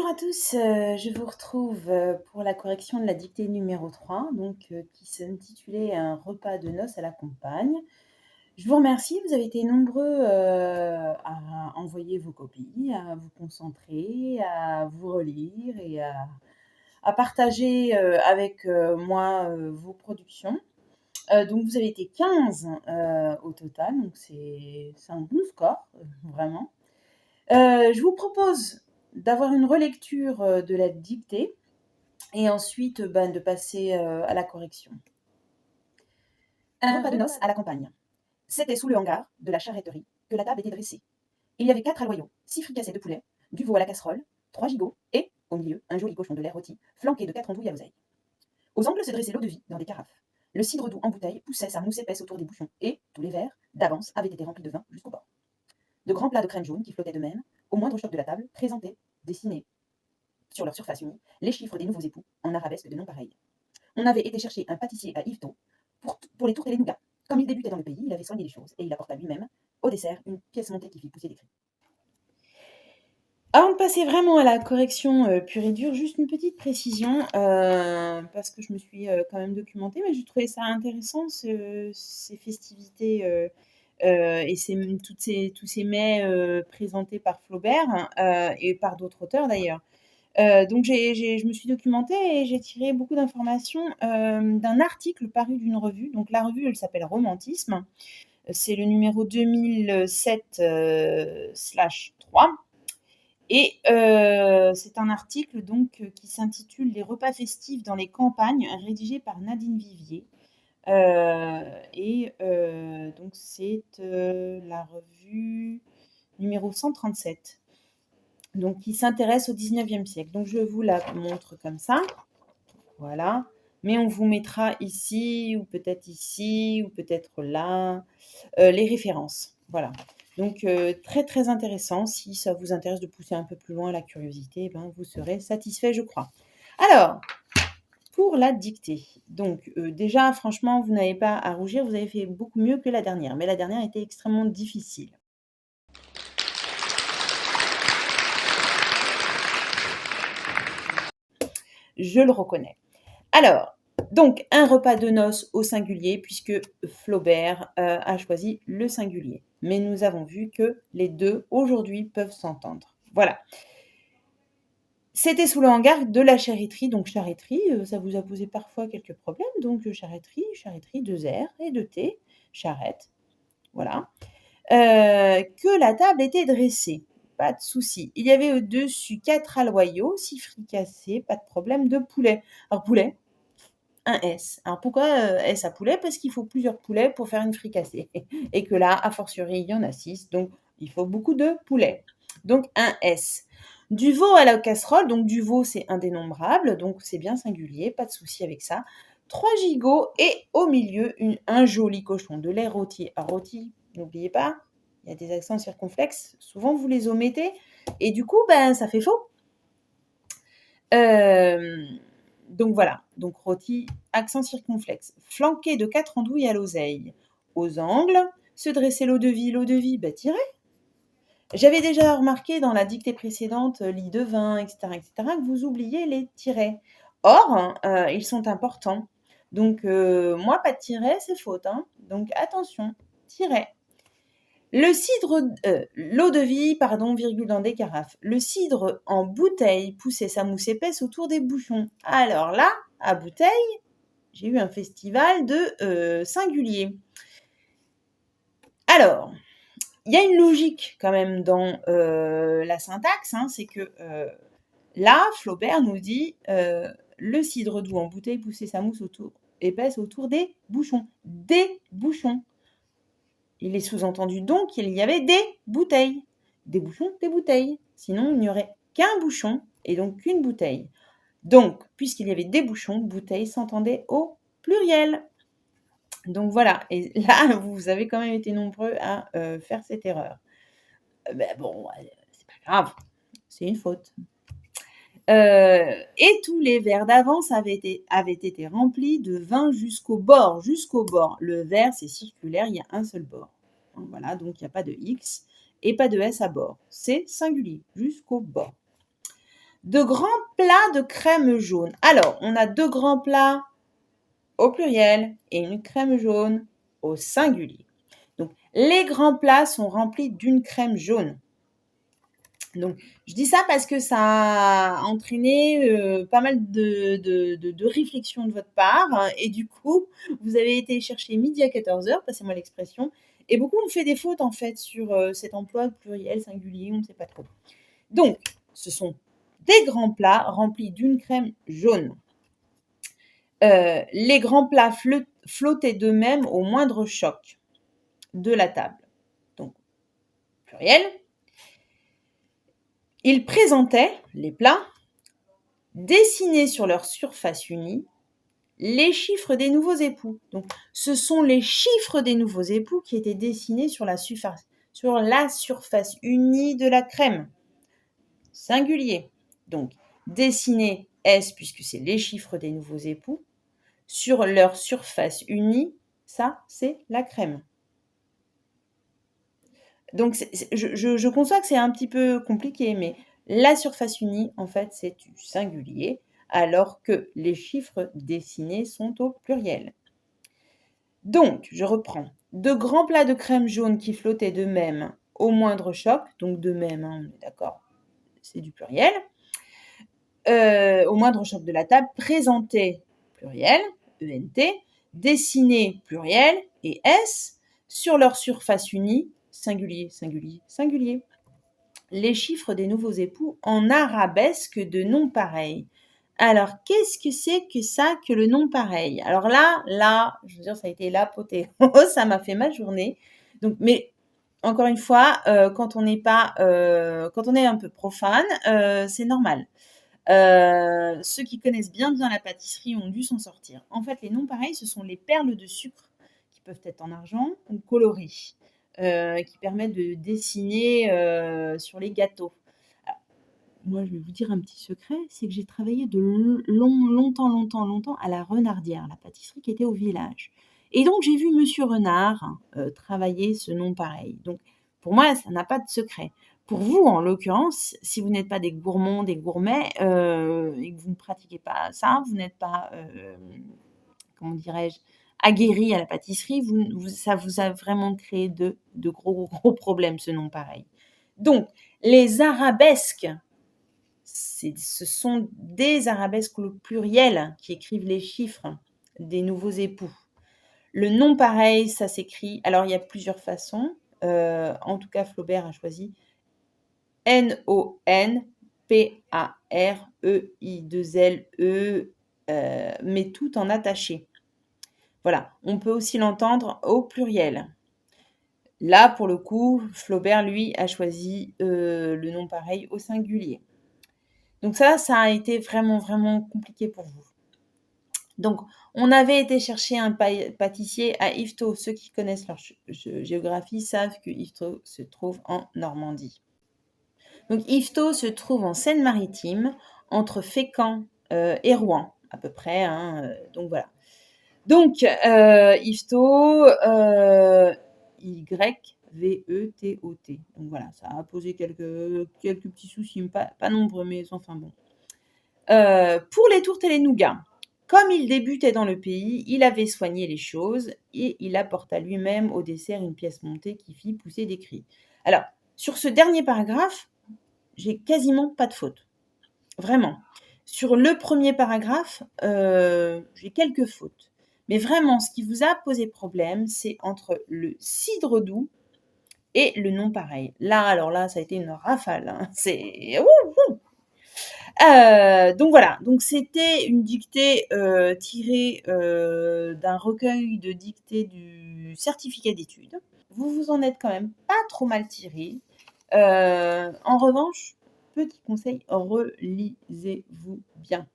Bonjour à tous, je vous retrouve, pour la correction de la dictée numéro 3, qui s'intitulait «Un repas de noces à la campagne». Je vous remercie, vous avez été nombreux, à envoyer vos copies, à vous concentrer, à vous relire et à partager, avec, moi, vos productions. Donc vous avez été 15, au total, donc c'est un bon score, vraiment. Je vous propose d'avoir une relecture, de la dictée et ensuite, de passer, à la correction. Un repas de noces à la campagne. C'était sous le hangar de la charretterie que la table était dressée. Il y avait 4 aloyaux, 6 fricassés de poulet, du veau à la casserole, 3 gigots et, au milieu, un joli cochon de lait rôti, flanqué de 4 andouilles à l'oseille. Aux angles se dressait l'eau-de-vie dans des carafes. Le cidre doux en bouteille poussait sa mousse épaisse autour des bouchons et, tous les verres, d'avance, avaient été remplis de vin jusqu'au bord. De grands plats de crème jaune qui flottaient d'eux-mêmes, au moindre choc de la table, présentaient, dessinés sur leur surface unie, les chiffres des nouveaux époux en arabesque de non pareils. On avait été chercher un pâtissier à Yvetot pour les tourtes et les nougats. Comme il débutait dans le pays, il avait soigné les choses et il apporta lui-même, au dessert, une pièce montée qui fit pousser des cris. Avant de passer vraiment à la correction pure et dure, juste une petite précision, parce que je me suis quand même documentée, mais j'ai trouvé ça intéressant, ces festivités et tous ces mets présentés par Flaubert et par d'autres auteurs d'ailleurs. Donc je me suis documentée et j'ai tiré beaucoup d'informations d'un article paru d'une revue. Donc la revue, elle s'appelle Romantisme. C'est le numéro 2007/3. Et c'est un article qui s'intitule «Les repas festifs dans les campagnes», rédigé par Nadine Vivier. Donc c'est la revue numéro 137. Donc qui s'intéresse au 19e siècle. Donc je vous la montre comme ça, voilà. Mais on vous mettra ici ou peut-être là, les références. Voilà. Donc très, très intéressant. Si ça vous intéresse de pousser un peu plus loin la curiosité, eh ben, vous serez satisfait, je crois. Alors, pour la dictée. Donc déjà, franchement, vous n'avez pas à rougir, vous avez fait beaucoup mieux que la dernière. Mais la dernière était extrêmement difficile. Je le reconnais. Alors, donc, un repas de noces au singulier, puisque Flaubert a choisi le singulier. Mais nous avons vu que les deux, aujourd'hui, peuvent s'entendre. Voilà. C'était sous le hangar de la charretterie. Donc, charretterie, ça vous a posé parfois quelques problèmes. Donc, charretterie, 2 R et 2 T, charrette. Voilà. Que la table était dressée. Pas de souci. Il y avait au-dessus 4 aloyaux, 6 fricassés, pas de problème de poulet. Alors, poulet, un S. Alors pourquoi S à poulet? Parce qu'il faut plusieurs poulets pour faire une fricassée et que là, a fortiori, il y en a 6, donc il faut beaucoup de poulets. Donc un S. Du veau à la casserole, donc du veau, c'est un dénombrable, donc c'est bien singulier, pas de souci avec ça. 3 gigots et au milieu, un joli cochon de lait rôti. Alors rôti, n'oubliez pas, il y a des accents circonflexes, souvent vous les omettez et du coup, ça fait faux. Donc voilà, donc rôti, accent circonflexe, flanqué de 4 andouilles à l'oseille. Aux angles, se dressait l'eau-de-vie, tirez. J'avais déjà remarqué dans la dictée précédente, lit de vin, etc., que vous oubliez les tirets. Or, ils sont importants. Donc, moi, pas de tiret, c'est faute. Hein. Donc, attention, tiret. Le cidre, l'eau-de-vie, virgule dans des carafes. Le cidre en bouteille poussait sa mousse épaisse autour des bouchons. Alors là, à bouteille, j'ai eu un festival de singulier. Alors, il y a une logique quand même dans la syntaxe, hein, c'est que là, Flaubert nous dit le cidre doux en bouteille poussait sa mousse épaisse autour des bouchons. Des bouchons. Il est sous-entendu donc qu'il y avait des bouteilles. Des bouchons, des bouteilles. Sinon, il n'y aurait qu'un bouchon et donc qu'une bouteille. Donc, puisqu'il y avait des bouchons, bouteille s'entendait au pluriel. Donc voilà, et là, vous avez quand même été nombreux à faire cette erreur. Bon, c'est pas grave, c'est une faute. Et tous les verres d'avance avaient été remplis de vin jusqu'au bord, jusqu'au bord. Le verre, c'est circulaire, il y a un seul bord. Voilà, donc il n'y a pas de X et pas de S à bord. C'est singulier, jusqu'au bord. De grands plats de crème jaune. Alors, on a 2 grands plats au pluriel et une crème jaune au singulier. Donc, les grands plats sont remplis d'une crème jaune. Donc, je dis ça parce que ça a entraîné pas mal de réflexions de votre part. Et du coup, vous avez été chercher midi à 14h, passez-moi l'expression. Et beaucoup ont fait des fautes en fait sur cet emploi de pluriel, singulier, on ne sait pas trop. Donc, ce sont des grands plats remplis d'une crème jaune. Les grands plats flottaient d'eux-mêmes au moindre choc de la table. Donc, pluriel. Ils présentaient, les plats, dessinés sur leur surface unie, les chiffres des nouveaux époux. Donc, ce sont les chiffres des nouveaux époux qui étaient dessinés sur la surface unie de la crème. Singulier. Donc, dessinés S, puisque c'est les chiffres des nouveaux époux, sur leur surface unie, ça, c'est la crème. Donc, je conçois que c'est un petit peu compliqué, mais la surface unie, en fait, c'est du singulier, alors que les chiffres dessinés sont au pluriel. Donc, je reprends. De grands plats de crème jaune qui flottaient d'eux-mêmes au moindre choc, donc d'eux-mêmes, on est d'accord, c'est du pluriel, au moindre choc de la table, présentaient, pluriel, ENT, dessinés, pluriel, et S, sur leur surface unie, singulier, singulier, singulier. Les chiffres des nouveaux époux en arabesque de noms pareils. Alors, qu'est-ce que c'est que ça que le nom pareil? Alors là, je veux dire, ça a été l'apothéose, ça m'a fait ma journée. Donc, mais encore une fois, quand on n'est pas, quand on est un peu profane, c'est normal. Ceux qui connaissent bien la pâtisserie ont dû s'en sortir. En fait, les noms pareils, ce sont les perles de sucre qui peuvent être en argent ou colorées, qui permettent de dessiner sur les gâteaux. Alors, moi, je vais vous dire un petit secret, c'est que j'ai travaillé longtemps à la Renardière, la pâtisserie qui était au village. Et donc, j'ai vu Monsieur Renard travailler ce nom pareil. Donc, pour moi, ça n'a pas de secret. Pour vous, en l'occurrence, si vous n'êtes pas des gourmands, des gourmets, et que vous ne pratiquez pas ça, vous n'êtes pas, comment dirais-je, aguerri à la pâtisserie, ça vous a vraiment créé de gros problèmes, ce nom pareil. Donc, les arabesques, ce sont des arabesques au pluriel qui écrivent les chiffres des nouveaux époux. Le nom pareil, ça s'écrit, alors il y a plusieurs façons, en tout cas Flaubert a choisi N-O-N-P-A-R-E-I-2-L-E, mais tout en attaché. Voilà, on peut aussi l'entendre au pluriel. Là, pour le coup, Flaubert, lui, a choisi le nom pareil au singulier. Donc ça a été vraiment compliqué pour vous. Donc, on avait été chercher un pâtissier à Yvetot. Ceux qui connaissent leur géographie savent que Yvetot se trouve en Normandie. Donc, Yvetot se trouve en Seine-Maritime, entre Fécamp et Rouen, à peu près. Donc, voilà. Donc, Yvetot, Y-V-E-T-O-T. Donc, voilà, ça a posé quelques petits soucis, pas nombreux, mais enfin bon. Pour les tourtes et les nougats, comme il débutait dans le pays, il avait soigné les choses et il apporta lui-même au dessert une pièce montée qui fit pousser des cris. Alors, sur ce dernier paragraphe, j'ai quasiment pas de faute. Vraiment. Sur le premier paragraphe, j'ai quelques fautes. Mais vraiment, ce qui vous a posé problème, c'est entre le cidre doux et le non pareil. Alors là, ça a été une rafale. Hein. C'est... Donc voilà, donc c'était une dictée tirée d'un recueil de dictées du certificat d'études. Vous vous en êtes quand même pas trop mal tiré. En revanche, petit conseil, relisez-vous bien.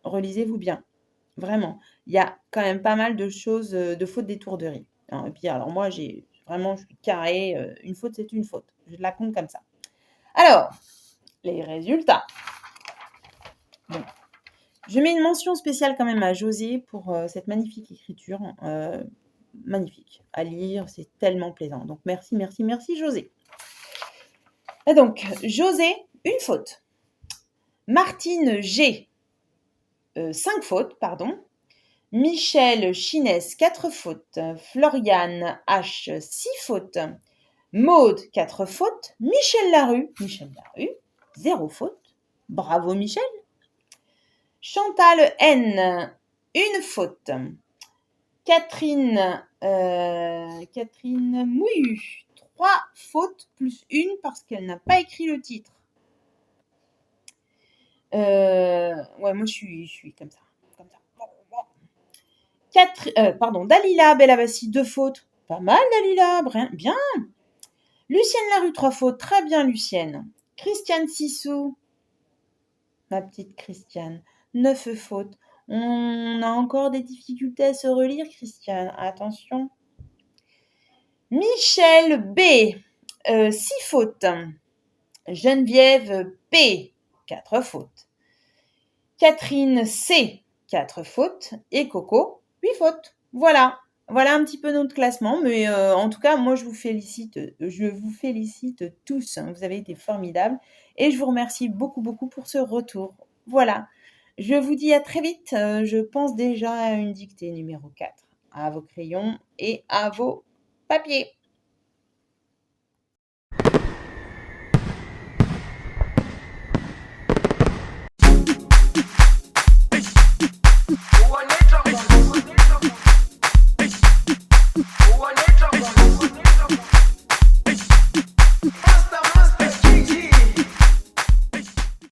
Relisez-vous bien. Vraiment. Il y a quand même pas mal de choses, de fautes d'étourderie. Hein. Et puis alors moi, je suis carré. Une faute, c'est une faute. Je la compte comme ça. Alors, les résultats. Bon. Je mets une mention spéciale quand même à José pour cette magnifique écriture. Magnifique. À lire, c'est tellement plaisant. Donc merci José. Et donc, José, une faute. Martine G, 5 fautes, pardon. Michel Chinès, 4 fautes. Floriane H, 6 fautes. Maude, 4 fautes. Michel Larue, 0 faute. Bravo Michel. Chantal N, 1 faute. Catherine Mouillu, 3 fautes plus 1 parce qu'elle n'a pas écrit le titre. Ouais, moi je suis comme ça. Dalila Bellavassi, 2 fautes. Pas mal Dalila, bien. Lucienne Larue, 3 fautes. Très bien Lucienne. Christiane Sissou, ma petite Christiane, 9 fautes. On a encore des difficultés à se relire, Christiane. Attention. Michel B, 6 fautes. Geneviève P, 4 fautes. Catherine C, 4 fautes. Et Coco, 8 fautes. Voilà un petit peu notre classement. Mais en tout cas, moi, je vous félicite tous. Vous avez été formidables. Et je vous remercie beaucoup, beaucoup pour ce retour. Voilà. Je vous dis à très vite. Je pense déjà à une dictée numéro 4. À vos crayons et à vos papiers.